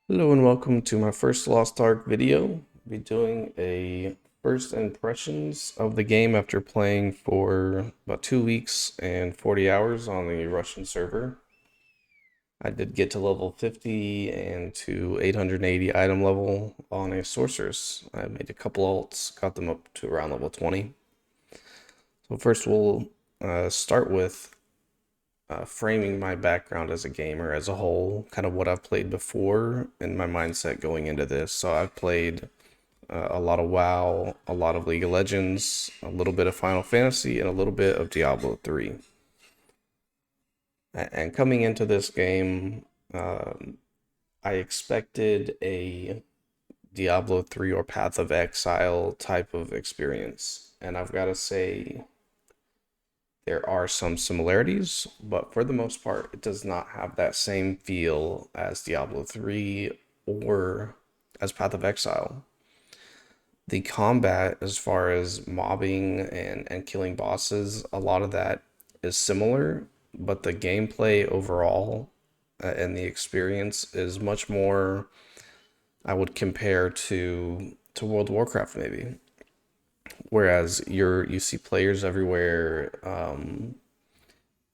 Hello and welcome to my first Lost Ark video. I'll be doing a first impressions of the game after playing for about 2 weeks and 40 hours on the Russian server. I did get to level 50 and to 880 item level on a sorceress. I made a couple ults, got them up to around level 20. So first we'll start with framing my background as a gamer as a whole, kind of what I've played before and my mindset going into this. So I've played a lot of WoW, a lot of League of Legends, a little bit of Final Fantasy, and a little bit of Diablo 3. And coming into this game, I expected a Diablo 3 or Path of Exile type of experience. And I've got to say, there are some similarities, but for the most part, it does not have that same feel as Diablo 3 or as Path of Exile. The combat, as far as mobbing and killing bosses, a lot of that is similar, but the gameplay overall and the experience is much more, I would compare to World of Warcraft maybe. Whereas you see players everywhere,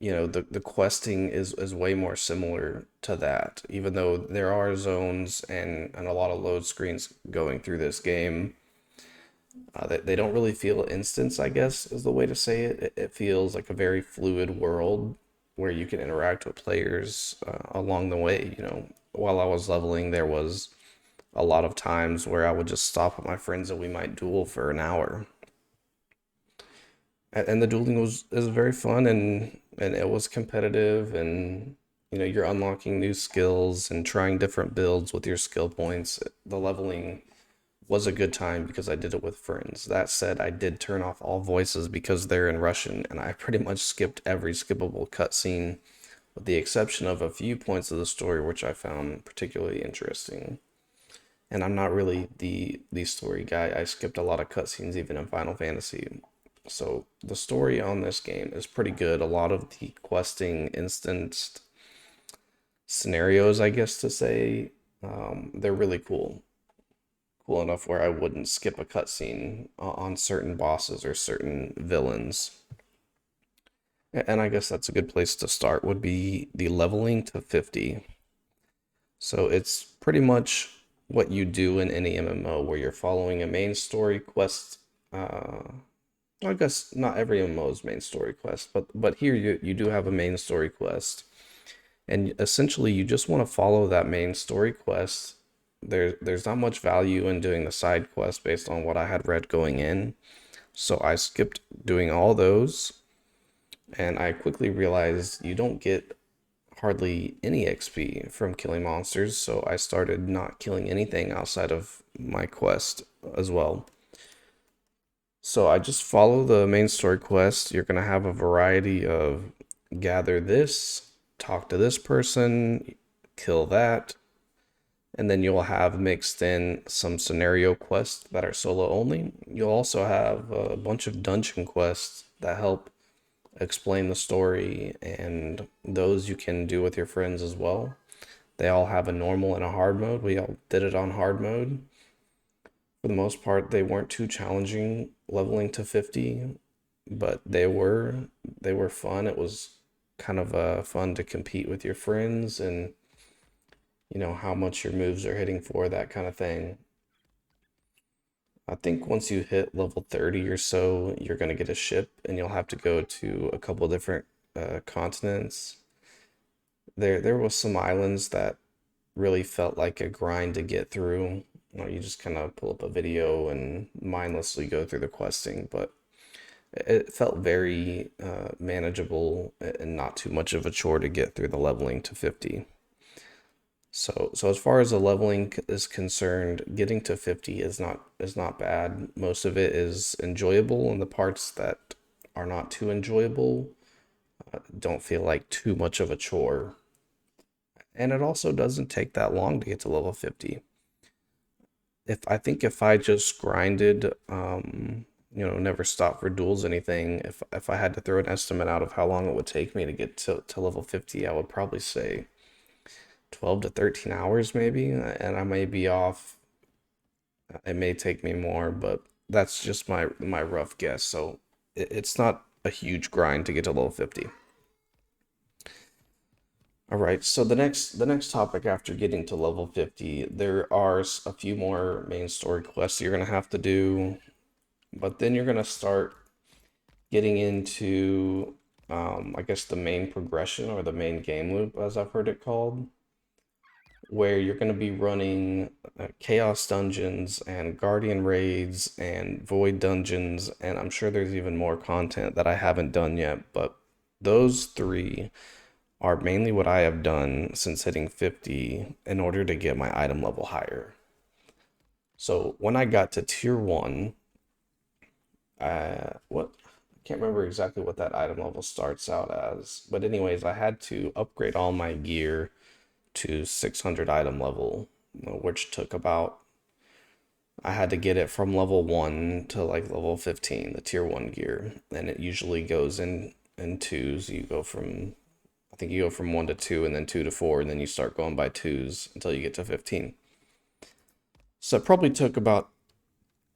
the questing is way more similar to that, even though there are zones and a lot of load screens going through this game. They don't really feel instance, I guess, is the way to say it. It feels like a very fluid world where you can interact with players along the way. While I was leveling, there was a lot of times where I would just stop with my friends and we might duel for an hour. And the dueling was is very fun and it was competitive and you're unlocking new skills and trying different builds with your skill points. The leveling was a good time because I did it with friends. That said, I did turn off all voices because they're in Russian, and I pretty much skipped every skippable cutscene, with the exception of a few points of the story which I found particularly interesting. And I'm not really the story guy. I skipped a lot of cutscenes even in Final Fantasy. So the story on this game is pretty good. A lot of the questing instanced scenarios, I guess to say, they're really cool enough where I wouldn't skip a cutscene on certain bosses or certain villains. And I guess that's a good place to start would be the leveling to 50. So it's pretty much what you do in any MMO where you're following a main story quest. I guess not every MMO is main story quest, but here you do have a main story quest. And essentially you just want to follow that main story quest. There's not much value in doing the side quest based on what I had read going in. So I skipped doing all those, and I quickly realized you don't get hardly any XP from killing monsters, so I started not killing anything outside of my quest as well. So I just follow the main story quest. You're gonna have a variety of gather this, talk to this person, kill that, and then you'll have mixed in some scenario quests that are solo only. You'll also have a bunch of dungeon quests that help explain the story, and those you can do with your friends as well. They all have a normal and a hard mode. We all did it on hard mode. For the most part, they weren't too challenging leveling to 50, but they were fun. It was kind of fun to compete with your friends and how much your moves are hitting for, that kind of thing. I think once you hit level 30 or so, you're going to get a ship and you'll have to go to a couple different continents. There was some islands that really felt like a grind to get through. You just kind of pull up a video and mindlessly go through the questing, but it felt very manageable and not too much of a chore to get through the leveling to 50. So as far as the leveling is concerned, getting to 50 is not bad. Most of it is enjoyable, and the parts that are not too enjoyable don't feel like too much of a chore. And it also doesn't take that long to get to level 50. If I just grinded, never stop for duels, anything, if I had to throw an estimate out of how long it would take me to get to level 50, I would probably say 12 to 13 hours maybe, and I may be off. It may take me more, but that's just my rough guess. So it's not a huge grind to get to level 50. All right, so the next topic after getting to level 50, there are a few more main story quests you're gonna have to do, but then you're gonna start getting into I guess the main progression or the main game loop, as I've heard it called, where you're going to be running chaos dungeons and guardian raids and void dungeons, and I'm sure there's even more content that I haven't done yet, but those three are mainly what I have done since hitting 50 in order to get my item level higher. So when I got to tier 1, what I can't remember exactly what that item level starts out as, but anyways, I had to upgrade all my gear to 600 item level, which took about, I had to get it from level 1 to like level 15, the tier 1 gear, and it usually goes in twos. You go from, I think you go from 1 to 2 and then 2 to 4, and then you start going by twos until you get to 15. So it probably took about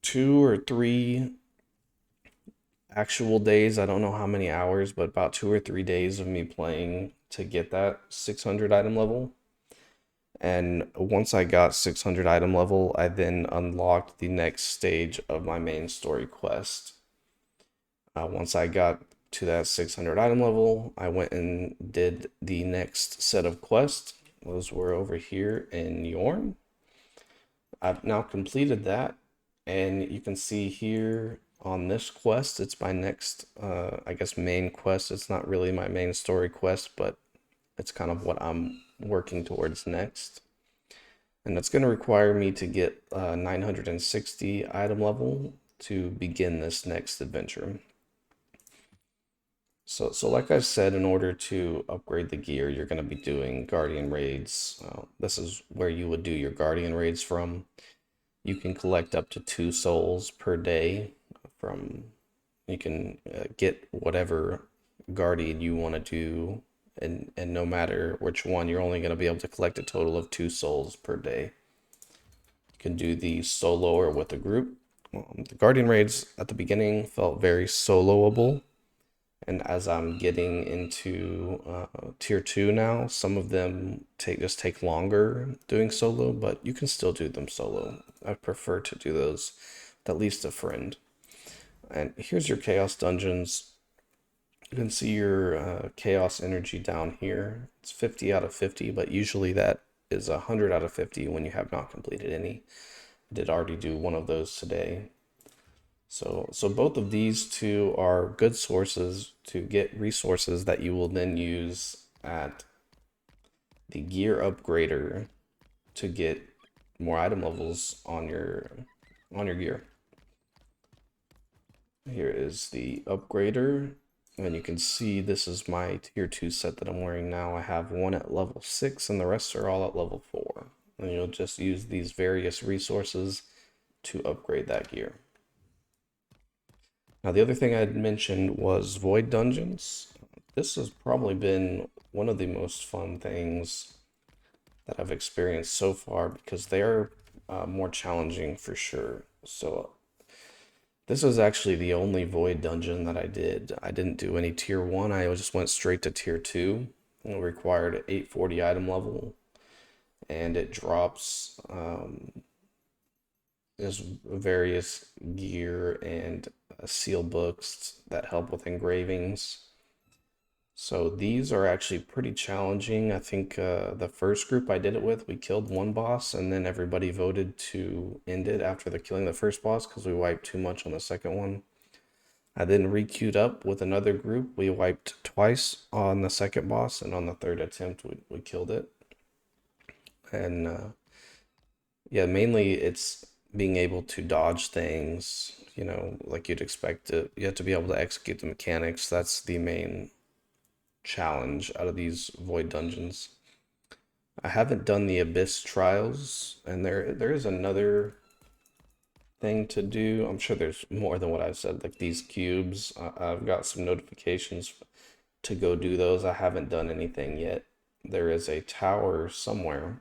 2 or 3 actual days. I don't know how many hours, but about 2 or 3 days of me playing to get that 600 item level. And once I got 600 item level, I then unlocked the next stage of my main story quest. Once I got to that 600 item level, I went and did the next set of quests. Those were over here in Yorn. I've now completed that, and you can see here on this quest, it's my next, I guess, main quest. It's not really my main story quest, but it's kind of what I'm working towards next. And it's going to require me to get 960 item level to begin this next adventure. So like I said, in order to upgrade the gear, you're going to be doing guardian raids. This is where you would do your guardian raids from. You can collect up to 2 souls per day from, you can get whatever guardian you want to do, and no matter which one, you're only going to be able to collect a total of 2 souls per day. You can do the solo or with a group. The guardian raids at the beginning felt very soloable, and as I'm getting into tier 2 now, some of them take longer doing solo, but you can still do them solo. I prefer to do those with at least a friend. And here's your chaos dungeons. You can see your chaos energy down here. It's 50 out of 50, but usually that is 100 out of 50 when you have not completed any. I did already do one of those today. So both of these two are good sources to get resources that you will then use at the gear upgrader to get more item levels on your gear. Here is the upgrader, and you can see this is my tier 2 set that I'm wearing now. I have one at level 6 and the rest are all at level 4. And you'll just use these various resources to upgrade that gear. Now, the other thing I had mentioned was void dungeons. This has probably been one of the most fun things that I've experienced so far because they're more challenging for sure. So this was actually the only void dungeon that I did. I didn't do any tier 1. I just went straight to tier 2. It required 840 item level, and it drops there's various gear and seal books that help with engravings. So these are actually pretty challenging. I think the first group I did it with, we killed one boss, and then everybody voted to end it after the killing the first boss because we wiped too much on the second one. I then re-queued up with another group. We wiped twice on the second boss, and on the third attempt, we killed it. And yeah, mainly it's being able to dodge things, like you'd expect to. You have to be able to execute the mechanics. That's the main challenge out of these void dungeons. I haven't done the Abyss trials, and there is another thing to do. I'm sure there's more than what I've said, like these cubes. I've got some notifications to go do those. I haven't done anything yet, there is a tower somewhere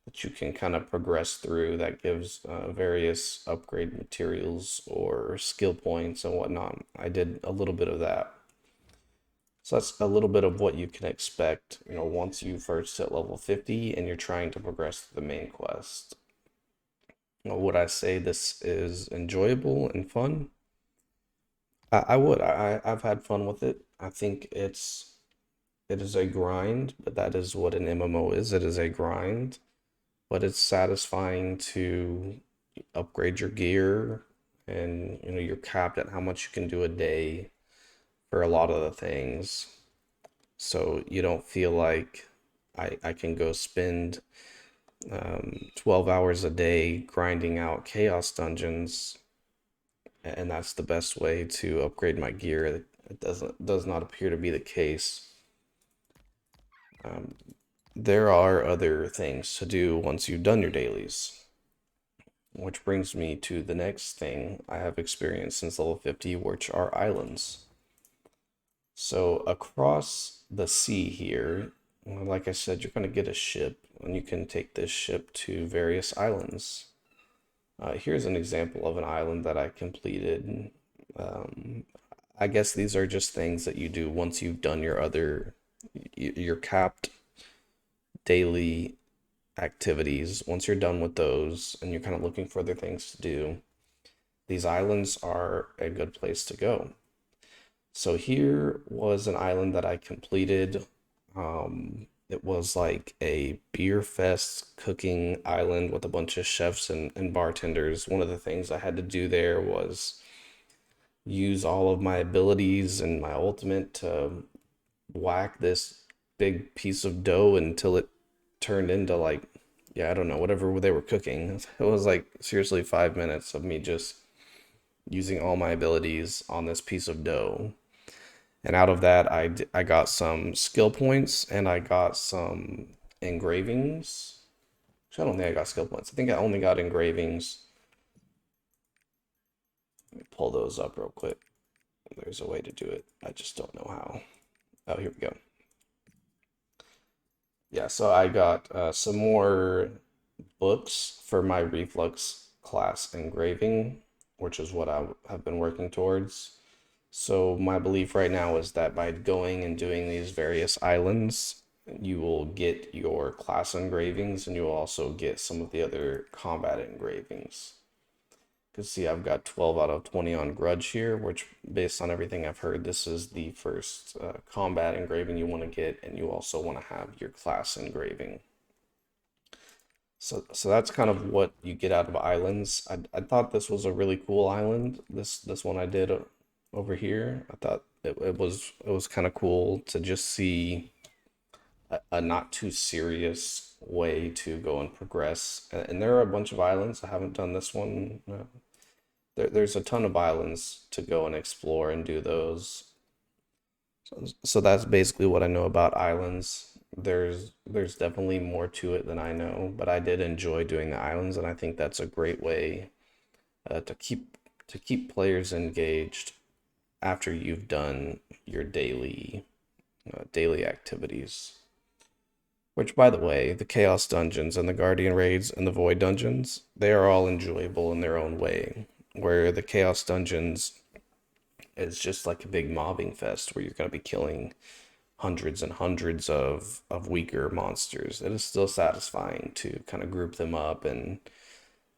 that you can kind of progress through that gives various upgrade materials or skill points and whatnot. I did a little bit of that. So that's a little bit of what you can expect, once you first hit level 50 and you're trying to progress to the main quest. Would I say this is enjoyable and fun? I would. I've had fun with it. I think it is a grind, but that is what an MMO is. It is a grind, but it's satisfying to upgrade your gear, and you're capped at how much you can do a day for a lot of the things. So you don't feel like I can go spend 12 hours a day grinding out chaos dungeons, and that's the best way to upgrade my gear. It does not appear to be the case. Um, there are other things to do once you've done your dailies, which brings me to the next thing I have experienced since level 50, which are islands. So across the sea here, well, like I said, you're going to get a ship, and you can take this ship to various islands. Here's an example of an island that I completed. Um, I guess these are just things that you do once you've done your capped daily activities. Once you're done with those and you're kind of looking for other things to do, these islands are a good place to go. So here was an island that I completed. It was like a beer fest cooking island with a bunch of chefs and bartenders. One of the things I had to do there was use all of my abilities and my ultimate to whack this big piece of dough until it turned into like, yeah, I don't know, whatever they were cooking. It was like seriously 5 minutes of me just using all my abilities on this piece of dough. And out of that, I got some skill points and I got some engravings. Actually, I don't think I got skill points. I think I only got engravings. Let me pull those up real quick. There's a way to do it. I just don't know how. Oh, here we go. Yeah, so I got some more books for my reflux class engraving, which is what I have been working towards. So my belief right now is that by going and doing these various islands, you will get your class engravings and you will also get some of the other combat engravings. You can see I've got 12 out of 20 on Grudge here, which based on everything I've heard, this is the first combat engraving you want to get, and you also want to have your class engraving. So that's kind of what you get out of islands. I thought this was a really cool island. This one I did over here. I thought it was kind of cool to just see a not too serious way to go and progress. And there are a bunch of islands. I haven't done this one. There's a ton of islands to go and explore and do those. So that's basically what I know about islands. There's definitely more to it than I know, but I did enjoy doing the islands, and I think that's a great way to keep players engaged after you've done your daily activities. Which, by the way, the Chaos Dungeons and the Guardian Raids and the Void Dungeons, they are all enjoyable in their own way. Where the Chaos Dungeons is just like a big mobbing fest where you're going to be killing hundreds and hundreds of weaker monsters. It is still satisfying to kind of group them up and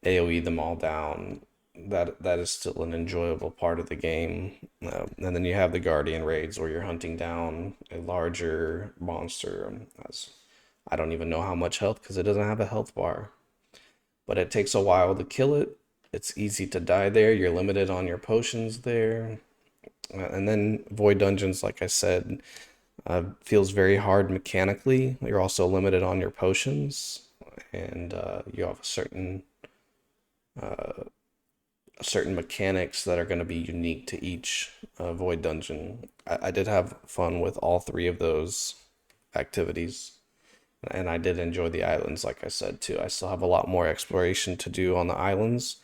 AoE them all down. That is still an enjoyable part of the game. And then you have the Guardian raids where you're hunting down a larger monster. As I don't even know how much health because it doesn't have a health bar, but it takes a while to kill it. It's easy to die there. You're limited on your potions there. And then Void Dungeons, like I said, feels very hard mechanically. You're also limited on your potions, and you have uh, certain mechanics that are going to be unique to each Void Dungeon. I did have fun with all three of those activities, and I did enjoy the islands, like I said too. I still have a lot more exploration to do on the islands.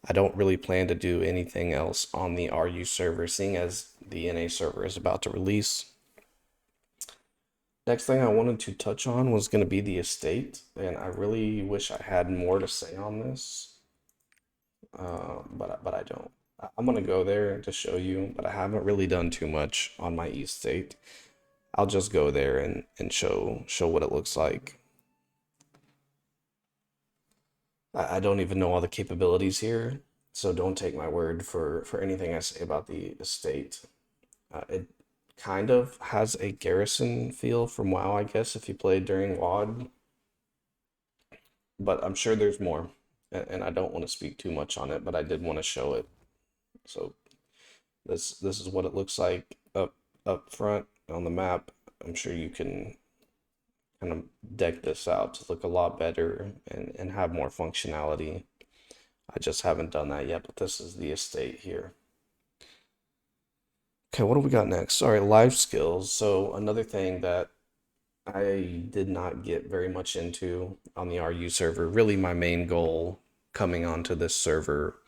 I don't really plan to do anything else on the RU server, seeing as the NA server is about to release. Next thing I wanted to touch on was going to be the estate, and I really wish I had more to say on this, but I don't. I'm gonna go there to show you, but I haven't really done too much on my estate. I'll just go there and show what it looks like. I don't even know all the capabilities here, so don't take my word for anything I say about the estate. It kind of has a garrison feel from WoW, I guess, if you played during WoD, but I'm sure there's more, and I don't want to speak too much on it, but I did want to show it. So this is what it looks like up front on the map. I'm sure you can kind of deck this out to look a lot better and have more functionality. I just haven't done that yet, but this is the estate here. Okay, what do we got next? All right, life skills. So another thing that I did not get very much into on the RU server. Really, my main goal coming onto this server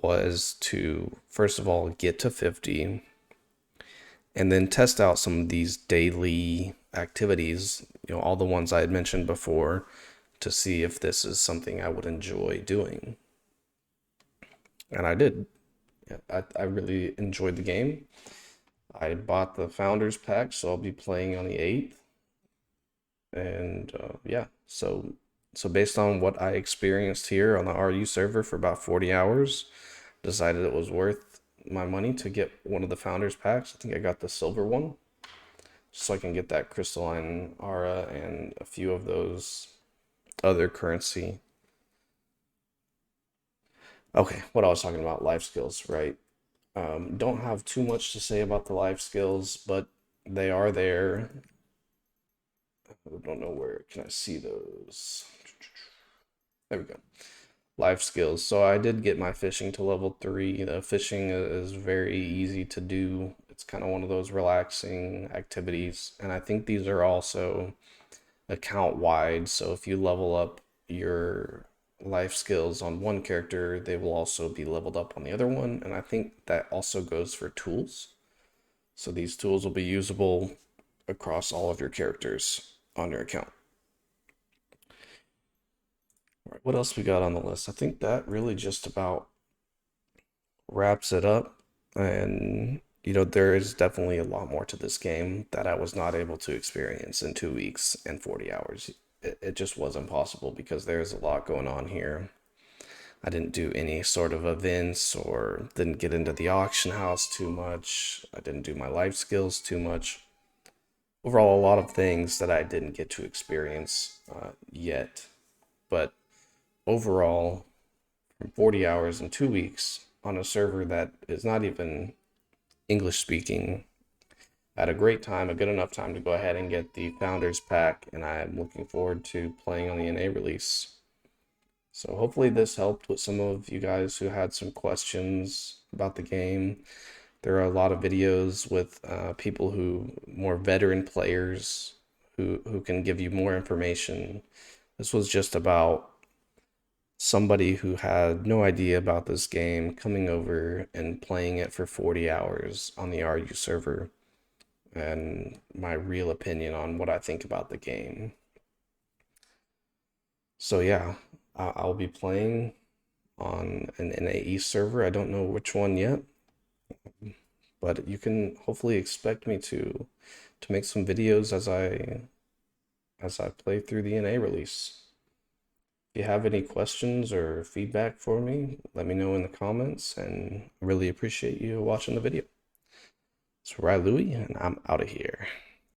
was to, first of all, get to 50 and then test out some of these daily activities, all the ones I had mentioned before, to see if this is something I would enjoy doing. And I did. Yeah, I really enjoyed the game. I bought the Founders Pack, so I'll be playing on the 8th. And yeah, so based on what I experienced here on the RU server for about 40 hours, decided it was worth my money to get one of the Founders Packs. I think I got the silver one, so I can get that crystalline aura and a few of those other currency. Okay, what I was talking about, life skills, right? Don't have too much to say about the life skills, but they are there. I don't know where can I see those. There we go. Life skills. So I did get my fishing to level 3. The fishing is very easy to do. It's kind of one of those relaxing activities. And I think these are also account wide. So if you level up your life skills on one character, they will also be leveled up on the other one. And I think that also goes for tools. So these tools will be usable across all of your characters on your account. All right, what else we got on the list? I think that really just about wraps it up. And, there is definitely a lot more to this game that I was not able to experience in 2 weeks and 40 hours. It just wasn't possible because there's a lot going on here. I didn't do any sort of events or didn't get into the auction house too much. I didn't do my life skills too much. Overall, a lot of things that I didn't get to experience yet. But overall, 40 hours in 2 weeks on a server that is not even English speaking. I had a great time, a good enough time to go ahead and get the Founders Pack, and I'm looking forward to playing on the NA release. So hopefully this helped with some of you guys who had some questions about the game. There are a lot of videos with people more veteran players who can give you more information. This was just about somebody who had no idea about this game coming over and playing it for 40 hours on the RU server and my real opinion on what I think about the game. So yeah, I'll be playing on an NAE server. I don't know which one yet, but you can hopefully expect me to make some videos as I play through the NA release. If you have any questions or feedback for me, let me know in the comments, and I really appreciate you watching the video. It's Ry Louie, and I'm out of here.